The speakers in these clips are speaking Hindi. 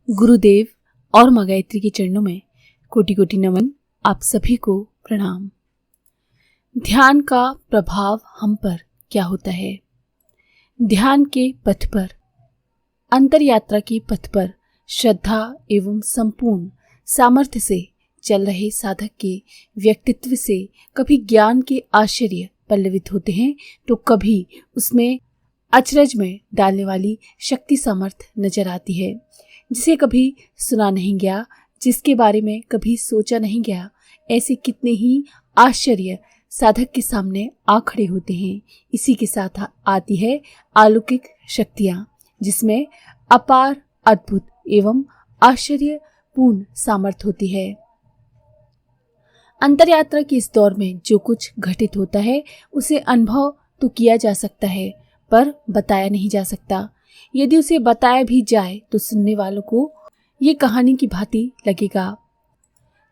गुरुदेव और माँ गायत्री के चरणों में कोटि कोटि नमन। आप सभी को प्रणाम। ध्यान का प्रभाव हम पर क्या होता है? ध्यान के पथ पर, अंतर यात्रा के पथ पर श्रद्धा एवं संपूर्ण सामर्थ्य से चल रहे साधक के व्यक्तित्व से कभी ज्ञान के आश्चर्य पल्लवित होते हैं तो कभी उसमें अचरज में डालने वाली शक्ति सामर्थ्य नजर आती है, जिसे कभी सुना नहीं गया, जिसके बारे में कभी सोचा नहीं गया। ऐसे कितने ही आश्चर्य साधक के सामने आ खड़े होते हैं। इसी के साथ आती है अलौकिक शक्तियां, जिसमें अपार, अद्भुत एवं आश्चर्यपूर्ण सामर्थ्य होती है। अंतर यात्रा के इस दौर में जो कुछ घटित होता है उसे अनुभव तो किया जा सकता है, पर बताया नहीं जा सकता। यदि उसे बताया भी जाए तो सुनने वालों को ये कहानी की भांति लगेगा।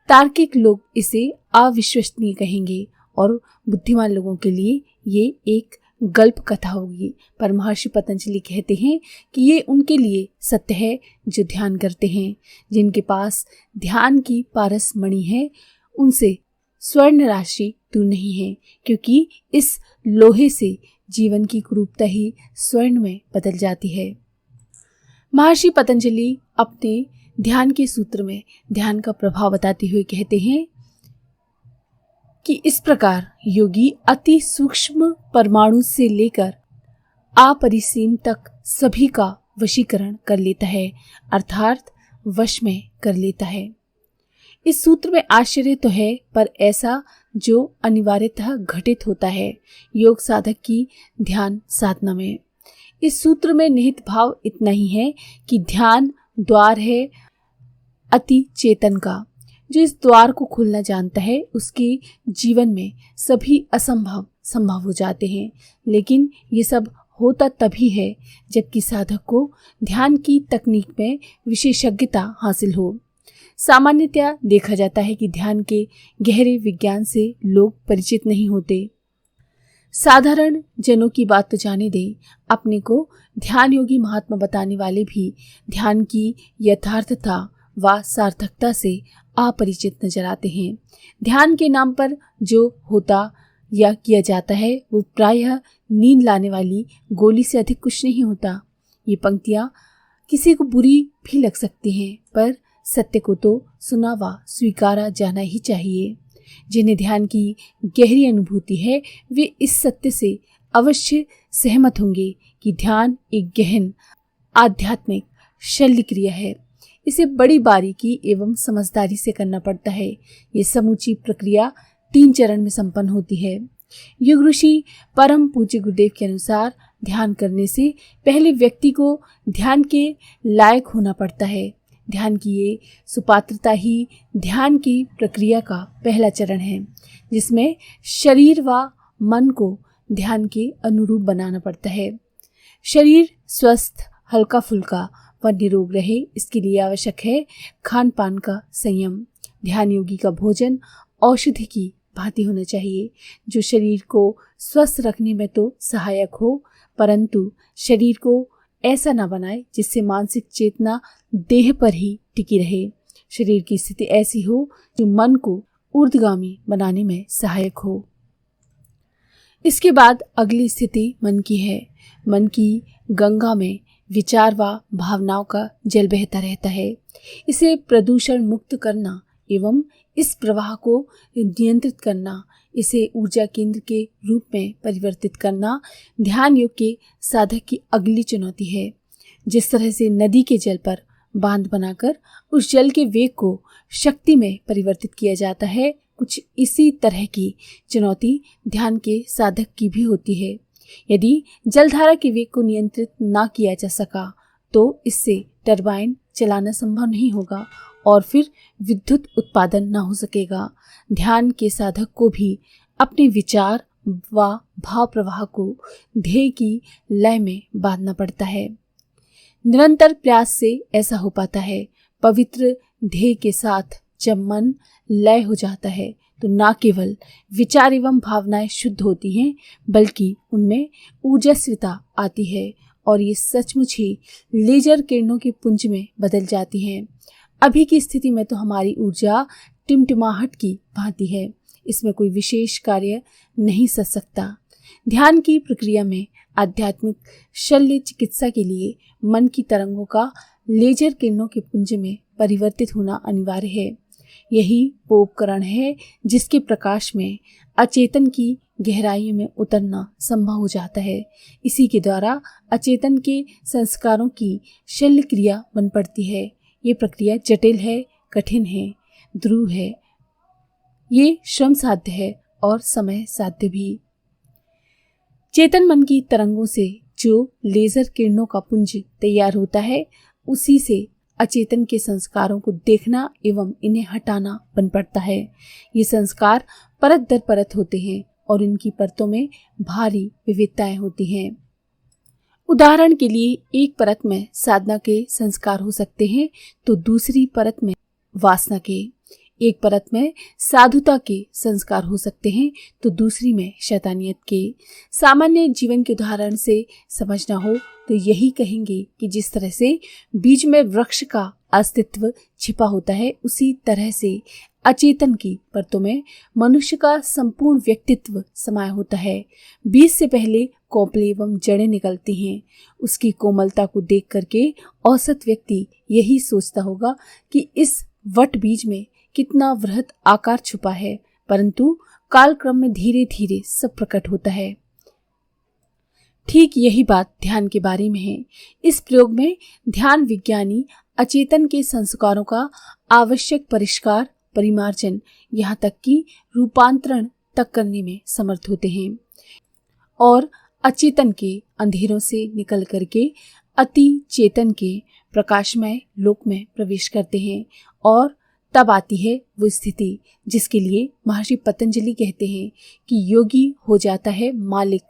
तार्किक लोग इसे अविश्वसनीय कहेंगे और बुद्धिमान लोगों के लिए ये एक गल्प कथा होगी। पर महर्षि पतंजलि कहते हैं कि ये उनके लिए सत्य है जो ध्यान करते हैं। जिनके पास ध्यान की पारस मणि है उनसे स्वर्ण राशि दूर नहीं है, क्योंकि इस लोहे से जीवन की कुरूपता ही स्वर्ण में बदल जाती है। महर्षि पतंजलि अपने ध्यान के सूत्र में ध्यान का प्रभाव बताते हुए कहते हैं कि इस प्रकार योगी अति सूक्ष्म परमाणु से लेकर अपरिसीम तक सभी का वशीकरण कर लेता है, अर्थात वश में कर लेता है। इस सूत्र में आश्चर्य तो है, पर ऐसा जो अनिवार्यतः घटित होता है योग साधक की ध्यान साधना में। इस सूत्र में निहित भाव इतना ही है कि ध्यान द्वार है अति चेतन का। जो इस द्वार को खोलना जानता है उसके जीवन में सभी असंभव संभव हो जाते हैं। लेकिन ये सब होता तभी है जबकि साधक को ध्यान की तकनीक में विशेषज्ञता हासिल हो। सामान्यतया देखा जाता है कि ध्यान के गहरे विज्ञान से लोग परिचित नहीं होते। साधारण जनों की बात तो जाने दें, अपने को ध्यान योगी महात्मा बताने वाले भी ध्यान की यथार्थता व सार्थकता से अपरिचित नजर आते हैं। ध्यान के नाम पर जो होता या किया जाता है वो प्रायः नींद लाने वाली गोली से अधिक कुछ नहीं होता। ये पंक्तियां किसी को बुरी भी लग सकती हैं, पर सत्य को तो सुना व स्वीकारा जाना ही चाहिए। जिन्हें ध्यान की गहरी अनुभूति है वे इस सत्य से अवश्य सहमत होंगे कि ध्यान एक गहन आध्यात्मिक शल्य क्रिया है। इसे बड़ी बारीकी एवं समझदारी से करना पड़ता है। ये समूची प्रक्रिया 3 चरण में संपन्न होती है। योग ऋषि परम पूज्य गुरुदेव के अनुसार ध्यान करने से पहले व्यक्ति को ध्यान के लायक होना पड़ता है। ध्यान की ये सुपात्रता ही ध्यान की प्रक्रिया का पहला चरण है, जिसमें शरीर व मन को ध्यान के अनुरूप बनाना पड़ता है। शरीर स्वस्थ, हल्का फुल्का व निरोग रहे, इसके लिए आवश्यक है खान पान का संयम। ध्यान योगी का भोजन औषधि की भांति होना चाहिए, जो शरीर को स्वस्थ रखने में तो सहायक हो, परंतु शरीर को ऐसा न बनाए जिससे मानसिक चेतना देह पर ही टिकी रहे। शरीर की स्थिति ऐसी हो जो मन को ऊर्ध्वगामी बनाने में सहायक हो। इसके बाद अगली स्थिति मन की है। मन की गंगा में विचार व भावनाओं का जल बहता रहता है। इसे प्रदूषण मुक्त करना एवं इस प्रवाह को नियंत्रित करना, इसे ऊर्जा केंद्र के रूप में परिवर्तित करना ध्यान योग के साधक की अगली चुनौती है। जिस तरह से नदी के जल पर बांध बनाकर उस जल के वेग को शक्ति में परिवर्तित किया जाता है, कुछ इसी तरह की चुनौती ध्यान के साधक की भी होती है। यदि जलधारा के वेग को नियंत्रित ना किया जा सका तो इससे टरबाइन चलाना संभव नहीं होगा और फिर विद्युत उत्पादन न हो सकेगा। ध्यान के साधक को भी अपने विचार व भाव प्रवाह को ध्येय की लय में बांधना पड़ता है। निरंतर प्रयास से ऐसा हो पाता है। पवित्र ध्येय के साथ जब मन लय हो जाता है तो न केवल विचार एवं भावनाएं शुद्ध होती हैं, बल्कि उनमें ऊर्जास्विता आती है और ये सचमुच ही लेजर किरणों के पुंज में बदल जाती हैं। अभी की स्थिति में तो हमारी ऊर्जा टिमटिमाहट की भांति है, इसमें कोई विशेष कार्य नहीं सच सकता। ध्यान की प्रक्रिया में आध्यात्मिक शल्य चिकित्सा के लिए मन की तरंगों का लेजर किरणों के पुंज में परिवर्तित होना अनिवार्य है। यही वो उपकरण है जिसके प्रकाश में अचेतन की गहराइयों में उतरना संभव हो जाता है। इसी के द्वारा अचेतन के संस्कारों की शल्य क्रिया बन पड़ती है। ये प्रक्रिया जटिल है, कठिन है, ध्रुव है, ये श्रम साध्य है और समय साध्य भी। चेतन मन की तरंगों से जो लेजर किरणों का पुंज तैयार होता है, उसी से अचेतन के संस्कारों को देखना एवं इन्हें हटाना बन पड़ता है। ये संस्कार परत दर परत होते हैं और इनकी परतों में भारी विविधताएं होती हैं। उदाहरण के लिए एक परत में साधना के संस्कार हो सकते हैं तो दूसरी परत में वासना के, एक परत में साधुता के संस्कार हो सकते हैं तो दूसरी में शैतानियत के। सामान्य जीवन के उदाहरण से समझना हो तो यही कहेंगे कि जिस तरह से बीज में वृक्ष का अस्तित्व छिपा होता है, उसी तरह से अचेतन की परतों में मनुष्य का संपूर्ण व्यक्तित्व समाया होता है। बीज से पहले कोपले एवं जड़ें निकलती हैं। उसकी कोमलता को देख करके औसत व्यक्ति यही सोचता होगा कि इस वट बीज में कितना वृहत आकार छुपा है, परंतु कालक्रम में धीरे धीरे सब प्रकट होता है। ठीक यही बात ध्यान के बारे में है। इस प्रयोग में ध्यान विज्ञानी अचेतन के संस्कारों का आवश्यक परिष्कार, परिमार्जन, यहाँ तक कि रूपांतरण तक करने में समर्थ होते हैं और अचेतन के अंधेरों से निकल करके अति चेतन के प्रकाशमय लोक में प्रवेश करते हैं। और तब आती है वो स्थिति जिसके लिए महर्षि पतंजलि कहते हैं कि योगी हो जाता है मालिक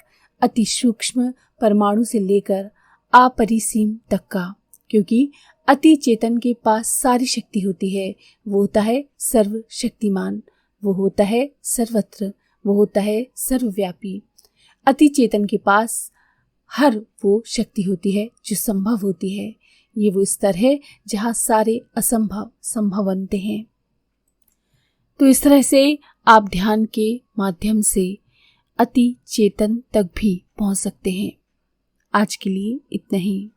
अति सूक्ष्म परमाणु से लेकर अपरिसीम तक का, क्योंकि अति चेतन के पास सारी शक्ति होती है। वो होता है सर्वशक्तिमान, वो होता है सर्वत्र, वो होता है सर्वव्यापी। अति चेतन के पास हर वो शक्ति होती है जो संभव होती है। ये वो स्तर है जहाँ सारे असंभव संभव बनते हैं। तो इस तरह से आप ध्यान के माध्यम से अति चेतन तक भी पहुंच सकते हैं। आज के लिए इतना ही।